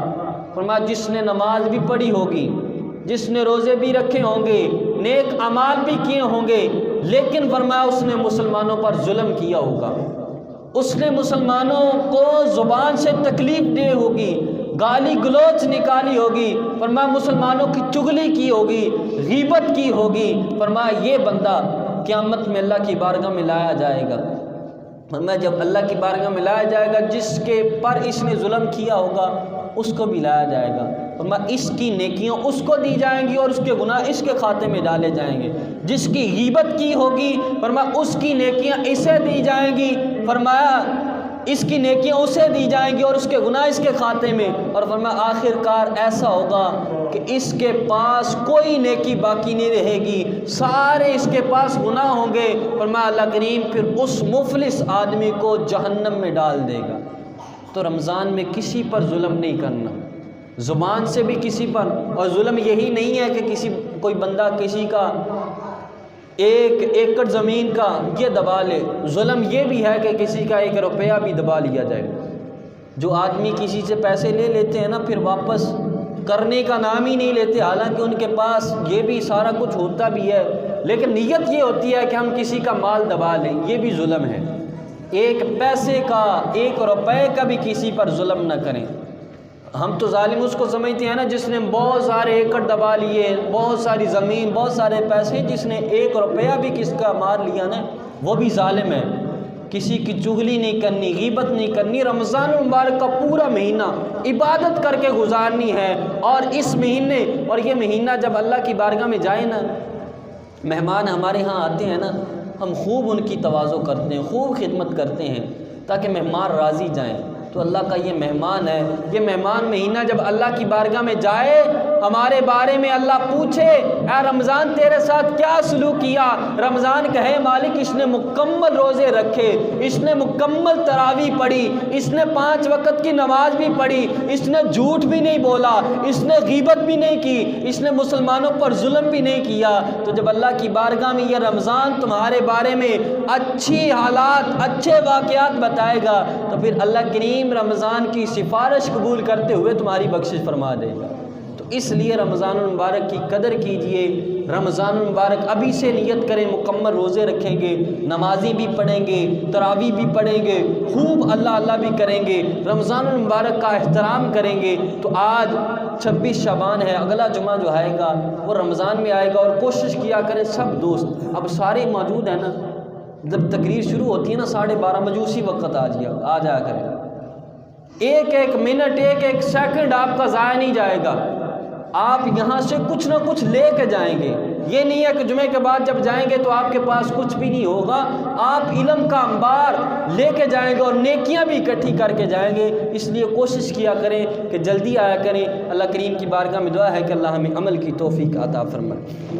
Speaker 1: فرمایا جس نے نماز بھی پڑھی ہوگی، جس نے روزے بھی رکھے ہوں گے، نیک اعمال بھی کیے ہوں گے، لیکن فرمایا اس نے مسلمانوں پر ظلم کیا ہوگا، اس نے مسلمانوں کو زبان سے تکلیف دی ہوگی، گالی گلوچ نکالی ہوگی، فرمایا مسلمانوں کی چغلی کی ہوگی، غیبت کی ہوگی، فرمایا یہ بندہ قیامت میں اللہ کی بارگاہ میں لایا جائے گا۔ فرمایا جب اللہ کی بارگاہ میں لایا جائے گا جس کے پر اس نے ظلم کیا ہوگا اس کو بھی لایا جائے گا، فرمایا اس کی نیکیاں اس کو دی جائیں گی اور اس کے گناہ اس کے کھاتے میں ڈالے جائیں گے، جس کی غیبت کی ہوگی فرمایا اس کی نیکیاں اسے دی جائیں گی، فرمایا اس کی نیکیاں اسے دی جائیں گی اور اس کے گناہ اس کے کھاتے میں، اور فرمایا آخر کار ایسا ہوگا کہ اس کے پاس کوئی نیکی باقی نہیں رہے گی، سارے اس کے پاس گناہ ہوں گے، فرمایا اللہ کریم پھر اس مفلس آدمی کو جہنم میں ڈال دے گا۔ تو رمضان میں کسی پر ظلم نہیں کرنا، زبان سے بھی کسی پر، اور ظلم یہی نہیں ہے کہ کوئی بندہ کسی کا 1 ایکڑ زمین کا یہ دبا لے، ظلم یہ بھی ہے کہ کسی کا 1 روپیہ بھی دبا لیا جائے۔ جو آدمی کسی سے پیسے لے لیتے ہیں نا پھر واپس کرنے کا نام ہی نہیں لیتے، حالانکہ ان کے پاس یہ بھی سارا کچھ ہوتا بھی ہے، لیکن نیت یہ ہوتی ہے کہ ہم کسی کا مال دبا لیں، یہ بھی ظلم ہے۔ 1 پیسے کا 1 روپے کا بھی کسی پر ظلم نہ کریں۔ ہم تو ظالم اس کو سمجھتے ہیں نا جس نے بہت سارے ایکڑ دبا لیے، بہت ساری زمین، بہت سارے پیسے، جس نے 1 روپیہ بھی کس کا مار لیا نا وہ بھی ظالم ہے۔ کسی کی چغلی نہیں کرنی، غیبت نہیں کرنی، رمضان المبارک کا پورا مہینہ عبادت کر کے گزارنی ہے، اور اس مہینے اور یہ مہینہ جب اللہ کی بارگاہ میں جائے نا، مہمان ہمارے ہاں آتے ہیں نا، ہم خوب ان کی تواضع کرتے ہیں، خوب خدمت کرتے ہیں تاکہ مہمان راضی جائیں۔ تو اللہ کا یہ مہمان ہے، یہ مہمان مہینہ جب اللہ کی بارگاہ میں جائے، ہمارے بارے میں اللہ پوچھے اے رمضان تیرے ساتھ کیا سلوک کیا، رمضان کہے مالک اس نے مکمل روزے رکھے، اس نے مکمل تراویح پڑھی، اس نے 5 وقت کی نماز بھی پڑھی، اس نے جھوٹ بھی نہیں بولا، اس نے غیبت بھی نہیں کی، اس نے مسلمانوں پر ظلم بھی نہیں کیا۔ تو جب اللہ کی بارگاہ میں یہ رمضان تمہارے بارے میں اچھی حالات، اچھے واقعات بتائے گا تو پھر اللہ کریم رمضان کی سفارش قبول کرتے ہوئے تمہاری بخشش فرما دے گا۔ تو اس لیے رمضان المبارک کی قدر کیجئے، رمضان المبارک ابھی سے نیت کریں، مکمل روزے رکھیں گے، نمازیں بھی پڑھیں گے، تراویح بھی پڑھیں گے، خوب اللہ اللہ بھی کریں گے، رمضان المبارک کا احترام کریں گے۔ تو آج 26 شعبان ہے، اگلا جمعہ جو آئے گا وہ رمضان میں آئے گا، اور کوشش کیا کریں سب دوست، اب سارے موجود ہیں نا، جب تقریر شروع ہوتی ہے نا 12:30 بجے اسی وقت آ جایا کریں، ایک منٹ 1 سیکنڈ آپ کا ضائع نہیں جائے گا۔ آپ یہاں سے کچھ نہ کچھ لے کے جائیں گے. یہ نہیں ہے کہ جمعے کے بعد جب جائیں گے تو آپ کے پاس کچھ بھی نہیں ہوگا. آپ علم کا انبار لے کے جائیں گے اور نیکیاں بھی اکٹھی کر کے جائیں گے. اس لیے کوشش کیا کریں کہ جلدی آیا کریں. اللہ کریم کی بارگاہ میں دعا ہے کہ اللہ ہمیں عمل کی توفیق عطا فرمائے.